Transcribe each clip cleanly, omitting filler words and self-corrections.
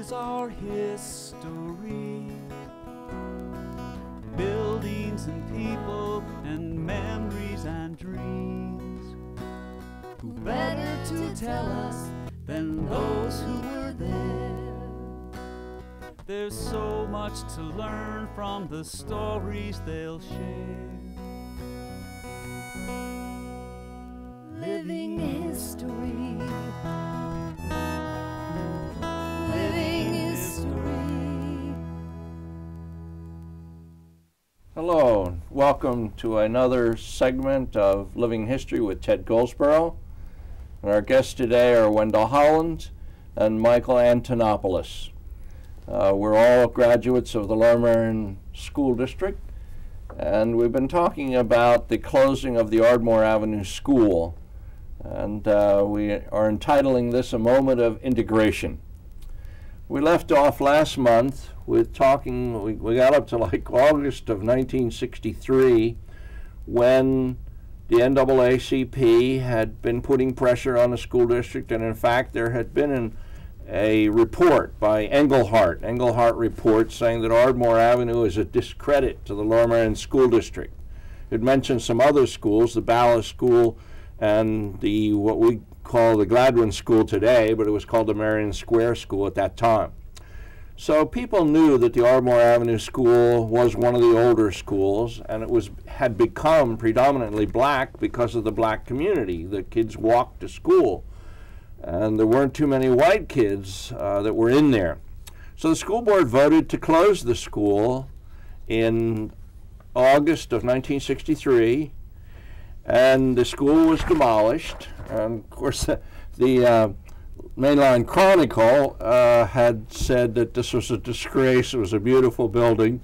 is our history. Buildings and people and memories and dreams. Who better to tell us than those who were there? There's so much to learn from the stories they'll share. Living history. Living history. Hello, welcome to another segment of Living History with Ted Goldsborough. And our guests today are Wendell Holland and Michael Antonoplos. We're all graduates of the Merion School District, and we've been talking about the closing of the Ardmore Avenue School. And we are entitling this A Moment of Integration. We left off last month with talking, we got up to like August of 1963 when the NAACP had been putting pressure on the school district, and in fact there had been a report by Engelhardt report saying that Ardmore Avenue is a discredit to the Merion School District. It mentioned some other schools, the Ballast School and the what we call the Gladwin School today, but it was called the Merion Square School at that time. So people knew that the Ardmore Avenue School was one of the older schools, and it had become predominantly black because of the black community. The kids walked to school, and there weren't too many white kids that were in there. So the school board voted to close the school in August of 1963, and the school was demolished. And of course, the Mainline Chronicle had said that this was a disgrace. It was a beautiful building,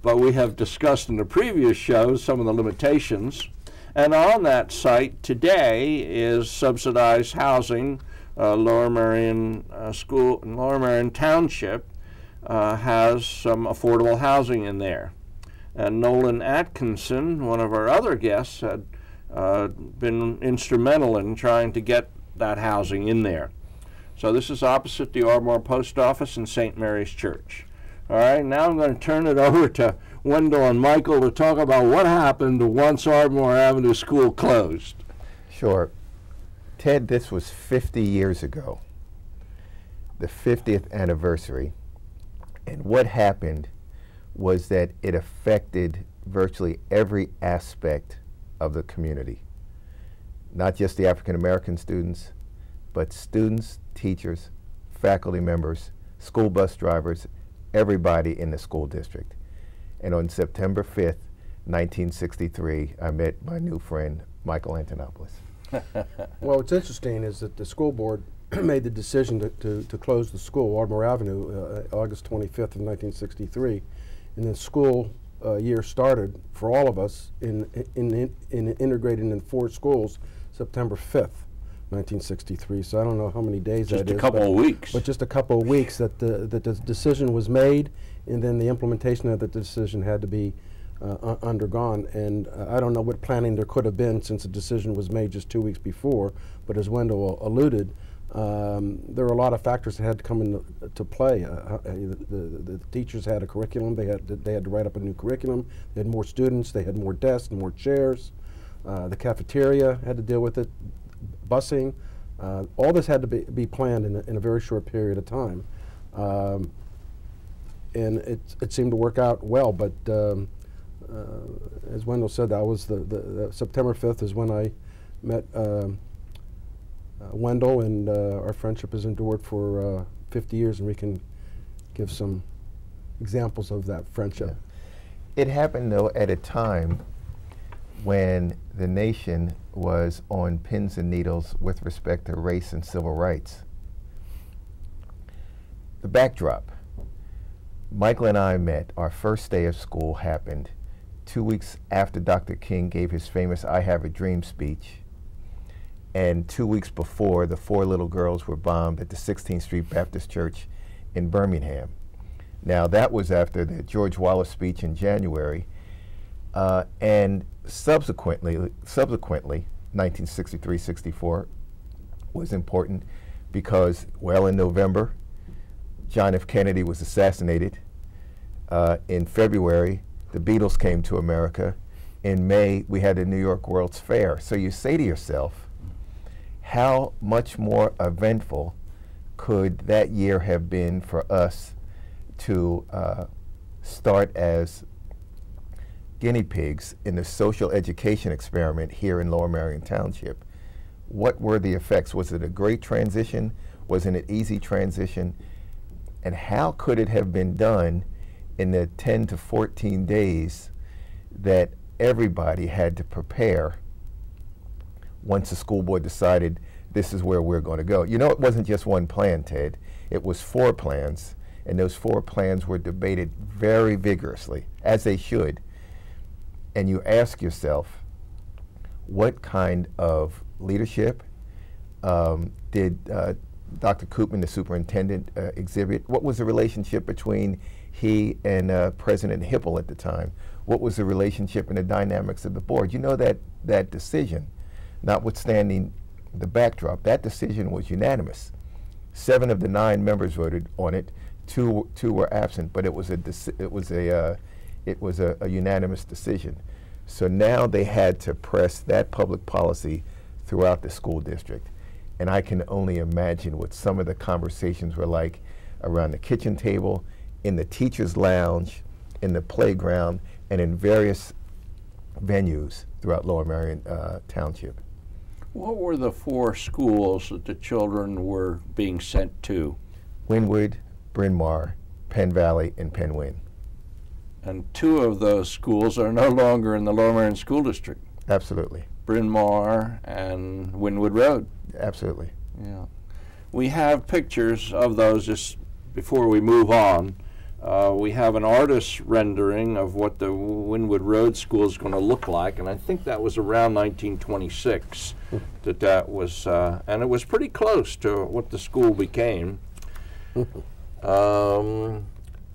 but we have discussed in the previous shows some of the limitations. And on that site today is subsidized housing. Lower Merion School, Lower Merion Township has some affordable housing in there. And Nolan Atkinson, one of our other guests, had been instrumental in trying to get that housing in there. So this is opposite the Ardmore Post Office and St. Mary's Church. All right, now I'm going to turn it over to Wendell and Michael to talk about what happened once Ardmore Avenue School closed. Sure. Ted, this was 50 years ago, the 50th anniversary, and what happened was that it affected virtually every aspect of the community. Not just the African American students, but students, teachers, faculty members, school bus drivers, everybody in the school district. And on September 5th, 1963, I met my new friend, Michael Antonoplos. Well, what's interesting is that the school board made the decision to close the school, Ardmore Avenue, August 25th of 1963, and the school year started for all of us in integrating in 4 schools September 5th, 1963. So I don't know how many days that is. Just a couple of weeks. But just a couple of weeks that the decision was made, and then the implementation of the decision had to be undergone. And I don't know what planning there could have been since the decision was made just 2 weeks before, but as Wendell alluded, there were a lot of factors that had to come into play. The teachers had a curriculum. They had to write up a new curriculum. They had more students. They had more desks, more chairs. The cafeteria had to deal with it. Busing. All this had to be planned in a very short period of time. And it seemed to work out well. But as Wendell said, that was the September 5th is when I met Wendell, and our friendship has endured for 50 years, and we can give some examples of that friendship. Yeah. It happened, though, at a time when the nation was on pins and needles with respect to race and civil rights. The backdrop. Michael and I met. Our first day of school happened 2 weeks after Dr. King gave his famous I Have a Dream speech, and 2 weeks before the 4 little girls were bombed at the 16th Street Baptist Church in Birmingham. Now that was after the George Wallace speech in January, and subsequently 1963-64 was important because, well, in November, John F. Kennedy was assassinated. In February, the Beatles came to America. In May, we had the New York World's Fair. So you say to yourself, how much more eventful could that year have been for us to start as guinea pigs in the social education experiment here in Lower Merion Township? What were the effects? Was it a great transition? Wasn't it an easy transition? And how could it have been done in the 10 to 14 days that everybody had to prepare once the school board decided this is where we're going to go? You know, it wasn't just one plan, Ted. It was 4 plans, and those 4 plans were debated very vigorously, as they should. And you ask yourself, what kind of leadership did Dr. Koopman, the superintendent, exhibit? What was the relationship between he and President Hipple at the time? What was the relationship and the dynamics of the board? You know, that decision, notwithstanding the backdrop, that decision was unanimous. 7 of the 9 members voted on it. Two were absent, but it was a unanimous decision. So now they had to press that public policy throughout the school district. And I can only imagine what some of the conversations were like around the kitchen table, in the teacher's lounge, in the playground, and in various venues throughout Lower Merion Township. What were the 4 schools that the children were being sent to? Wynwood, Bryn Mawr, Penn Valley, and Penn Wyn. And 2 of those schools are no longer in the Lower Merion School District. Absolutely. Bryn Mawr and Wynwood Road. Absolutely. Yeah. We have pictures of those just before we move on. We have an artist's rendering of what the Wynwood Road School is going to look like, and I think that was around 1926 that was, and it was pretty close to what the school became.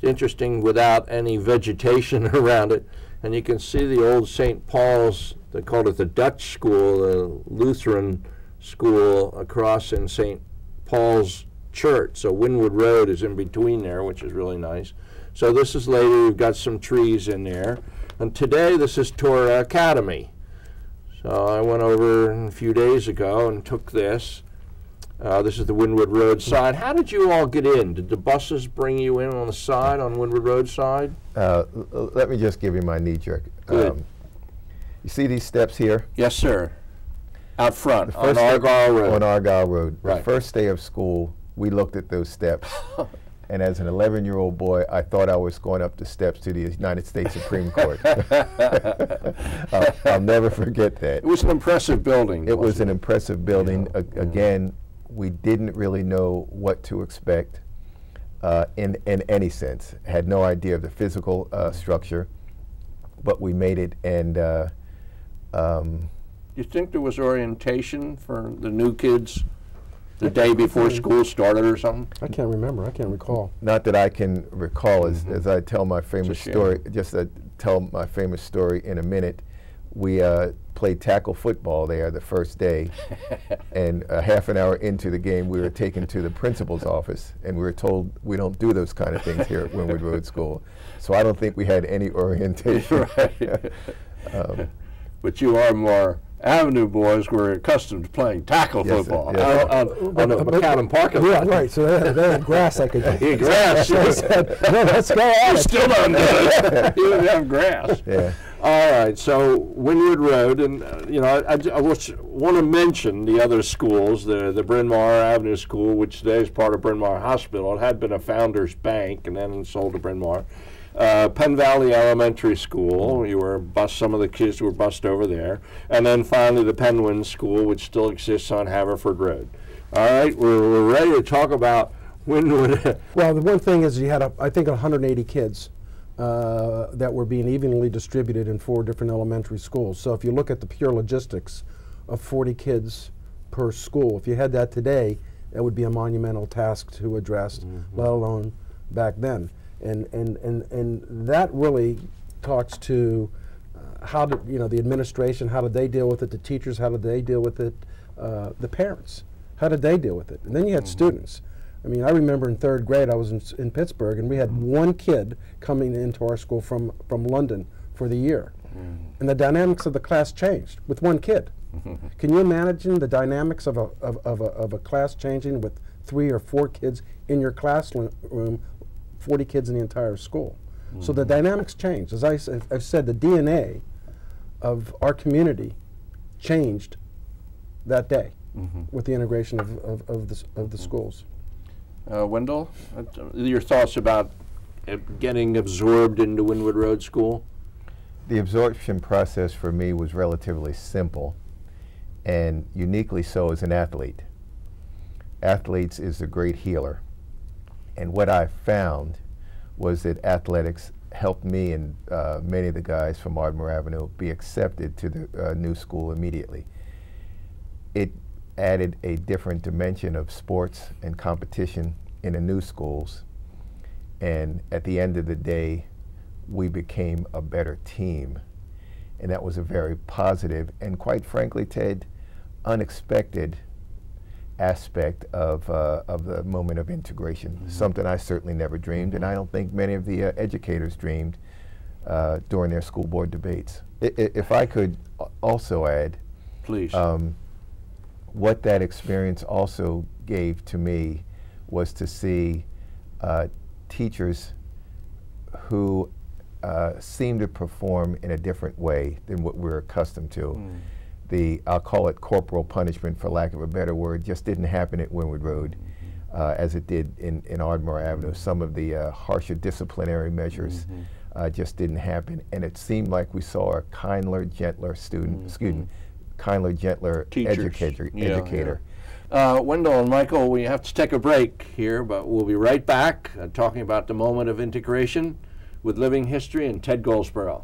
Interesting, without any vegetation around it, and you can see the old St. Paul's, they called it the Dutch school, the Lutheran school across in St. Paul's Church. So Wynwood Road is in between there, which is really nice. So this is later, we've got some trees in there. And today this is Torah Academy. So I went over a few days ago and took this. This is the Wynwood Road side. How did you all get in? Did the buses bring you in on the side, on Wynwood Road side? Let me just give you my knee jerk. Good. You see these steps here? Yes, sir. Out front, on Argyle Road. On Argyle Road. Right. The first day of school, we looked at those steps. And as an 11-year-old boy, I thought I was going up the steps to the United States Supreme Court. I'll never forget that. It was an impressive building. It was an impressive building. Yeah. Again, we didn't really know what to expect in any sense. Had no idea of the physical structure, but we made it. And you think there was orientation for the new kids the day before school started or something? I can't remember. I can't recall. Not that I can recall. As I tell my famous story, just tell my famous story in a minute. We played tackle football there the first day, and a half an hour into the game, we were taken to the principal's office, and we were told we don't do those kind of things here at Wynwood Road School. So I don't think we had any orientation. Right. But you Ardmore Avenue boys were accustomed to playing tackle football on the McAllen parking lot. Yeah, right. So they had grass I could Yeah, grass. So I said, no, let's go on. You still don't do it. You don't have grass. Yeah. All right, so Wynwood Road, and you know, I want to mention the other schools, the Bryn Mawr Avenue School, which today is part of Bryn Mawr Hospital. It had been a Founders Bank and then sold to Bryn Mawr. Penn Valley Elementary School, some of the kids were bused over there. And then finally the Penn Wyn School, which still exists on Haverford Road. All right, we're ready to talk about Wynwood. Well, the one thing is you had, I think, 180 kids that were being evenly distributed in 4 different elementary schools. So if you look at the pure logistics of 40 kids per school, if you had that today, that would be a monumental task to address, let alone back then. And that really talks to how did, the administration, how did they deal with it, the teachers, how did they deal with it, the parents, how did they deal with it? And then you had students. I mean, I remember in 3rd grade, I was in Pittsburgh, and we had one kid coming into our school from London for the year. And the dynamics of the class changed with one kid. Can you imagine the dynamics of a class changing with 3 or 4 kids in your classroom, 40 kids in the entire school? So the dynamics changed. As I've said, the DNA of our community changed that day with the integration of the schools. Wendell, your thoughts about getting absorbed into Wynwood Road School? The absorption process for me was relatively simple, and uniquely so as an athlete. Athletes is a great healer. And what I found was that athletics helped me and many of the guys from Ardmore Avenue be accepted to the new school immediately. It added a different dimension of sports and competition in the new schools, and at the end of the day, we became a better team. And that was a very positive and, quite frankly, Ted, unexpected aspect of the moment of integration, something I certainly never dreamed, and I don't think many of the educators dreamed during their school board debates. If I could also add, please, what that experience also gave to me was to see teachers who seem to perform in a different way than what we're accustomed to. I'll call it corporal punishment, for lack of a better word, just didn't happen at Wynwood Road as it did in Ardmore Avenue. Some of the harsher disciplinary measures just didn't happen, and it seemed like we saw a kinder, gentler kinder, gentler educator. Wendell and Michael, we have to take a break here, but we'll be right back talking about the moment of integration with Living History and Ted Goldsboro.